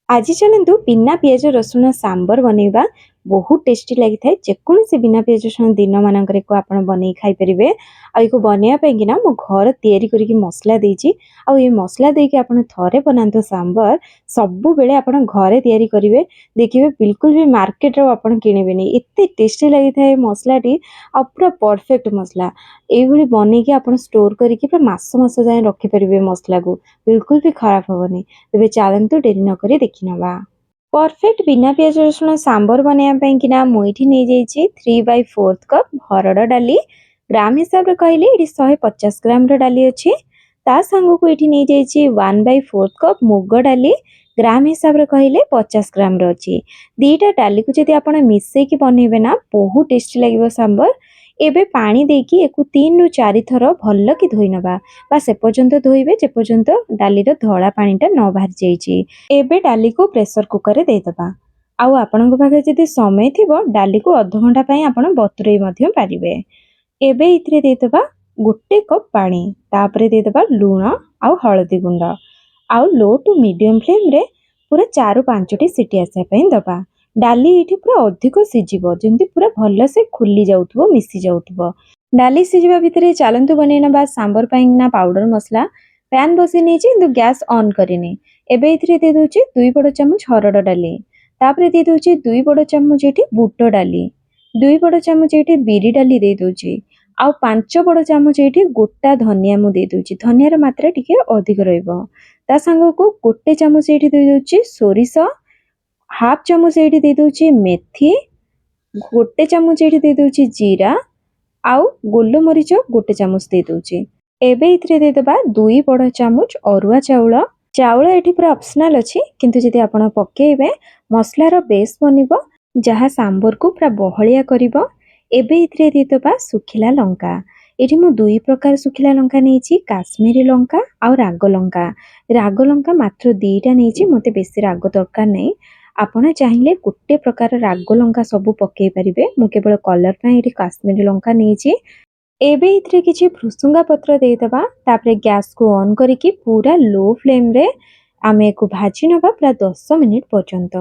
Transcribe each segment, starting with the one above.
आज चलतु बिना पियाज रसुण सांबर बनैबा। बहुत टेस्टी लगी था जेकोसी बिना पियाज रसुण दिन मानक आप बन खाईपर। आको बनवाई ना मो घर तैयारी करके मसला देती मसला देकी आप थे बनातु सांबर सब बेले आप घरे तैयारी करेंगे। देखिए बिल्कुल भी मार्केट रो आप किणवे एत टेस्टी लगी था मसलाटी आ पूरा परफेक्ट मसला ये बनईकि आप स्टोर करके पूरा मस मस जाए रखिपारे मसला को बिल्कुल भी खराब हेनी। तेज चलतु डेरी नक देखी नवा परफेक्ट बिना पियाज रसुण सांबर बनवाई कि मुझे नहीं जाइए 3/4 कप हरड़ डाली ग्राम हिसाब से कहले ये 150 ग्राम डाली अच्छी ता सांग को ये नहीं जाइए 1/4 कप मुग डाली ग्राम हिसाब से कहले 50 ग्राम अच्छी दीटा डाली को जब आप मिसेक बनइबे ना बहुत टेस्टी लगे सांबर। एबे पानी देकी एक 3 ରୁ 4 थर भल कि धोई नबा बा से पर्यंत धोइबे जे पर्यंत डालीर धला पानीटा न बाहर जाइए। एबे डाली को प्रेशर कुकर दे दबा आउ आपन पाखे जदि समय थिबो डाली को आधा घंटा पई आपण बतुरई मध्य पारिबे। एबे इथरे दे दबा 1 कप पानी तापरे दे दबा लूण आउ हळदी गुंड आउ लो टू मीडियम फ्लेम रे पूरा 4-5 सीटी आसे पई दबा। डाली ये पूरा अधिक सीझिबो जेमती पूरा भल से खुली जाउथबो मिसी जाउथबो। डाली सीझिबा भितरे चलंतु बनै नबा सांबर पाइना पाउडर मसला पैन बसै नेछि किंतु गैस ऑन करिनी। एबे इथरे दे दोछि 2 बड़ चम्मच हरड़ डाली तापरे दे दोछि 2 बड़ चम्मच एठी बूट डाली 2 बड़ चम्मच एठी बिरी डाली दे दोछि आउ 5 बड़ चम्मच एठी गोटा धनिया मु दे दोछि। धनियार मात्रा टिके अधिक रहइबो। ता संग को 1 चम्मच एठी दे दोछि सोरिष हाफ चम्मच ये दे दूची मेथी 1 चम्मच ये दे दूची जीरा आउ गोलमरीच 1 चम्मच दे दूची। एबे इथरे दे दबा 2 बड़ चम्मच अरुआ चाउल चाउल एठी पूरा ऑप्शनल अछि किंतु जदि आपण पकेइबे मसलार बेस बनिबो जहा सांबर को पूरा बहलिया करिवो। एबे इथरे दे दबा सुखिला लंका एठी मु 2 प्रकार सुखिला लंका नेछि काश्मीरी लंका आउ राग लंका मात्र 2टा नेछि मते बेसी राग दरकार नै। आपण चाहिए गोटे प्रकार राग लंका सब पकई पारे मु केवल कलर पे काश्मीरी लंका नहीं। एबे इथरे किछि भृसुंगा पत्र देदबा तापरे गैस को ऑन करिकी पूरा लो फ्लेम रे आमे को भाजी नबा पूरा 10 मिनिट पर्यंत।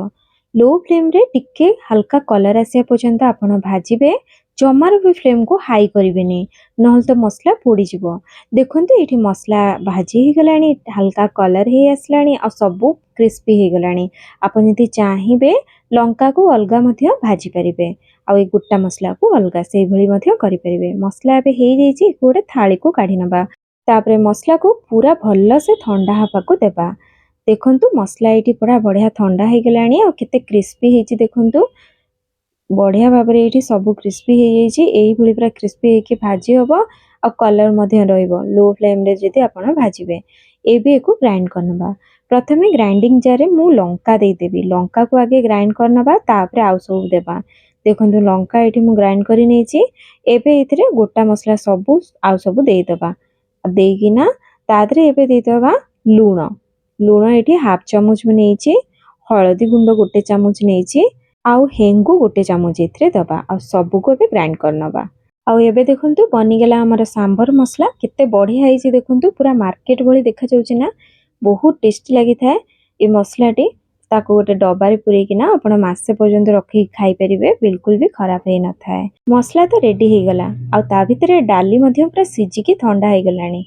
लो फ्लेम रे टिके हल्का कलर आसिया पर्यंत आपण भाजीबे जमार भी फ्लेम को हाई करिवेनी नहल तो मसला पोड़ी जिवो। देखंतु एठी मसला भाजी ही गलानी हल्का कलर हे आसलानी आ सब क्रिस्पी हे गलानी। आपण यदि चाहिबे लंका को अलगा मध्य भाजी परिबे आ ए गुट्टा मसला को अलगा से भली मध्य करि परिबे। मसला बे हे जेछि गोटे थाली को काढी नबा तापरे मसला को पूरा भल्ल से ठंडा हपा को देबा। देखंतु मसला एठी पूरा बढ़िया ठंडा हे गलानी आ केते क्रिस्पी हेछि देखंतु बढ़िया भाव में ये सब क्रिस्पी हो जाए पूरा क्रिस्पी होके भाजी हम आ कलर लो फ्लेम रे जदि आपण भाजबे। एबे एको ग्राइंड करनबा प्रथमे ग्राइंडिंग जार रे मु लंका देदेबी लंका को आगे ग्राइंड करनबा तापरे आउ सब देबा। देखंतु लंका एठी मु ग्राइंड करि नेछि। एबे इथरे गोटा मसला सब आउ सब दे दबा देकिना तादरे एबे दे दबा लूण एठी हाफ चम्मच में नेछि हळदी गुंड 1 चम्मच नेछि आउ हेंगु 1 चम्मच इथरे दबा आ सब को भी ग्राइंड करनबा। आउ एबे देखंतु बनी गेला हमर सांबर मसला केते बढ़िया हेछि देखंतु पूरा मार्केट भली देखा जाउछि ना बहुत टेस्टी लागि थाए। ए मसलाटी ताको गोटे डब्बा रे पुरै किना आपण मासे पर्यंत रखि खाई परिबे बिल्कुल भी खराब हे न थाए। मसला तो रेडी हे गला आ ता भितरे डाली मध्य पूरा सिझी की ठंडा हे गलानी।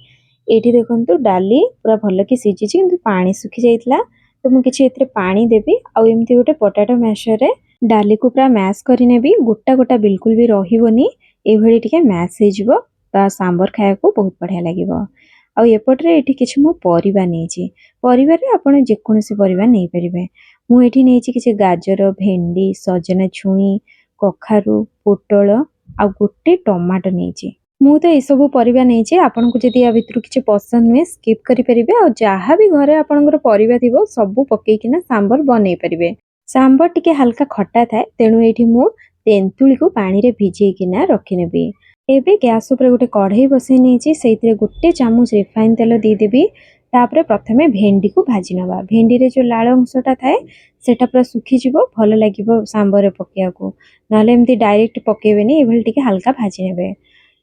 एठी देखंतु डाली पूरा भल कि सिझी छि किंतु पानी सुखी जाइतला तो मु किछि एथरे पानी देबी आ एमती गोटे पोटैटो मैशर रे डाली को पूरा मैश करिने भी गोटा गोटा बिल्कुल भी रहिबोनी एभली टिके मैश हे जिवो ता सांबर खाया को बहुत बढ़िया लागिवो। आ एपटरे एठी किछि मु परिबा नेछि परिबा रे आपण जे कोनोसी परिबा नै परिबे। मु एठी नेछि किछि गाजर भेंडी सजना छुई कखारु पोटल आ गोटे टमाटो नेछि। मु तो ए सब परिबा नेछि आपण को जदि आ भितरु किछि पसंद नै स्किप करि परिबे आ जहा भी घरे आपणकर परिबा थिबो सब पकेइ किना सांबर बनै परिबे। सांबर टिके हल्का खट्टा थाए तेणु एठी मु तेंतुली को पानी रे भिजै किना रखि नेबी। एबे गैस ऊपर गोटे कढ़ई बसै नेछि सेइतरे 1 चम्मच रिफाइन तेल दे देबी तापरे प्रथमे भेंडी को भाजी नबा। भेंडी रे जो लाल अंशटा थाए सेटा पूरा सुखी जिवो भल लागिवो सांबर रे पकेया को नाले एमती डायरेक्ट पकेबेनी एभली टिके हल्का भाजी नेबे।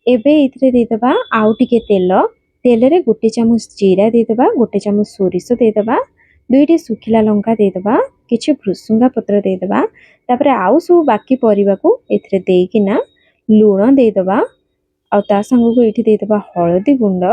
एबे इथरे दे दबा आउ टिके तेल रे 1 चम्मच जीरा दे दबा 1 चम्मच सोरिष दे दबा दुईटी सुखिला लंका देदेबा किछि भृसुंगा पत्र देदेबा तापर आउ सब बाकी परिबा को एथिरे देकिना लूण देदेबा आ ता संग को एठी देदेबा हळदी गुंड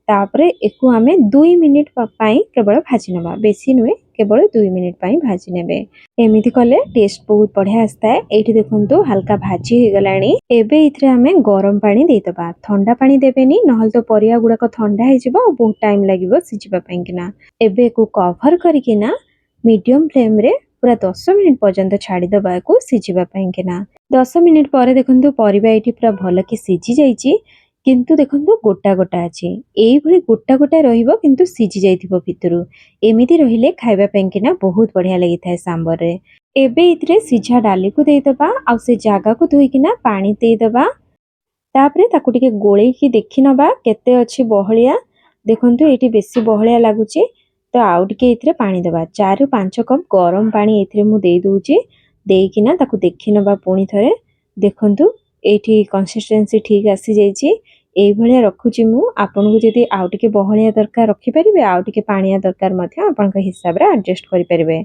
तापर एकु आमे 2 मिनिट पई केवल भाजी नबा बेसी नुए केवल 2 मिनिट पई भाजी नेबे एमिति कले टेस्ट बहुत बढ़िया आस्ता है। एठी देखंतु हल्का भाजी हे गलानी एबे इथरे आमे गरम पानी देदेबा ठंडा पानी देबेनी नहल तो परिया गुडा को ठंडा हे जिवो बहुत टाइम लागिवो सिजिबा पई किना एबे को कवर करिकिना मीडियम फ्लेम रे पूरा 10 मिनिट पर्यंत छाड़ी दबा को सिजिबा पई किना 10 मिनिट परे देखंतु परिबा एठी पूरा भल कि सिजी जाईची किंतु देखंतु गोटा गोटा अछि एई भली गोटा गोटा रहिबो किंतु सिजी जाइथिबो भितरु एमिति रहिले खाइबा पई किना बहुत बढ़िया लागि थाए सांबर रे एबे इथरे सिझा डाली को देई दबा आ से जागा को धोई किना पानी देई दबा तापरे ताकू टिके गोळेई की देखि नबा केते अछि बहलिया देखंतु एठी बेसी बहलिया लागुची तो आउ टिके इथरे पानी दबा 4 रु 5 कप गरम पानी इथरे मु देई दूची देई किना ताकू देखि नबा पुणी थरे देखंतु एठी कंसिस्टेंसी ठीक आसी जाईची एई भलिया रखुची मु आपन को जदी आउ टिके बहलिया दरकार रखि परिबे आउ टिके पानिया दरकार मध्ये आपन के हिसाब रे एडजस्ट करि परिबे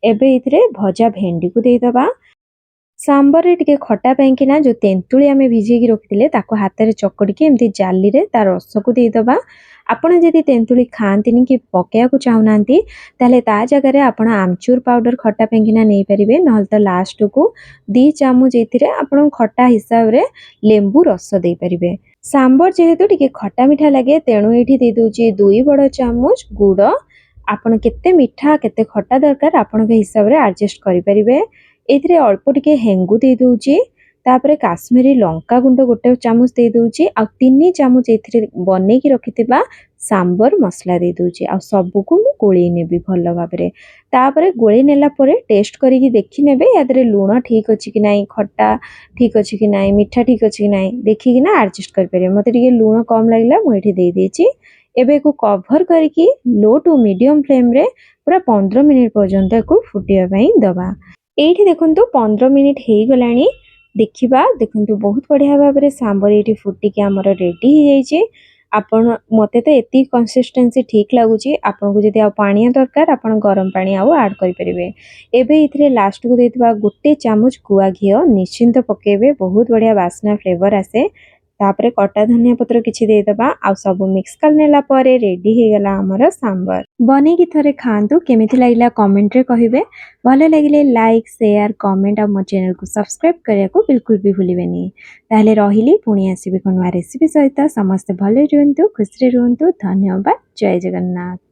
एबे इथरे भजा भेंडी को देई दबा सांबर रे टिके खटा पई किना जो तेंतुली आमे भिजे की रखिले ताको हाथ रे चकडी के एमती जाली रे तार रस को देई दबा आपण जदी तेंतुली खांतिनी कि पकेया को चाहनांती ताले ता जगह रे आपण आमचूर पाउडर खटा पई किना नै परिबे नहल त लास्ट को 2 चामच एथिरे आपण खटा हिसाब रे लेंबू रस देई परिबे सांबर जेहेतु टिके खटा मिठा लागे तेणु एठी दे दोची 2 बड़ चामच गुड़ आपण केते मिठा केते खटा दरकार आपण के हिसाब रे एडजस्ट करि परिबे एथिरे अल्प टिके हेंगु दे दोची तापरे काश्मीरी लंका गुंड गोटे चामच दे दोची आ 3 चामच एथिरे बने की रखितिबा सांबर मसला दे दोची आ सब को मु गोळी नेबी भलो भाबरे तापरे गोळी नेला परे टेस्ट करी की देखि नेबे यादरे लूण ठीक अछि कि नाही खट्टा ठीक अछि कि नाही मिठा ठीक अछि कि नाही देखि कि ना एडजस्ट कर परिबे मते टिके लूण कम लागला मु एठी दे देची एबे को कवर करी की लो टू मीडियम फ्लेम रे पूरा 15 मिनिट पर्यंत को फुटिया पई दबा एठी देखंतु 15 मिनिट हेई गलानी देखिबा देखंतु बहुत बढ़िया भाबरे सांबर एठी फुटी के हमर रेडी हो जाई छे आपण मते तो एती कंसिस्टेंसी ठीक लागुची आपण को जदी आ पानी दरकार आपण गरम पानी आउ ऐड करि परिबे एबे इथरे लास्ट को देतबा गोटे चामच गुआ घियो निश्चिंत पकेबे बहुत बढ़िया वासना फ्लेवर आसे तापरे कटा धनिया पत्र किछि दे दबा आ सब मिक्स करनेला परे रेडी हे गला हमर सांबर बने की थरे खांतु केमिति लागिला कमेंट रे कहिबे भले लागिले लाइक शेयर कमेंट आ मो चैनल को सब्सक्राइब करिया को बिल्कुल भी भूलिबेनी ताले रहिली पुणी आसीबे कोनवा रेसिपी सहित समस्त भले रहंतु खुशी रहंतु धन्यवाद जय जगन्नाथ।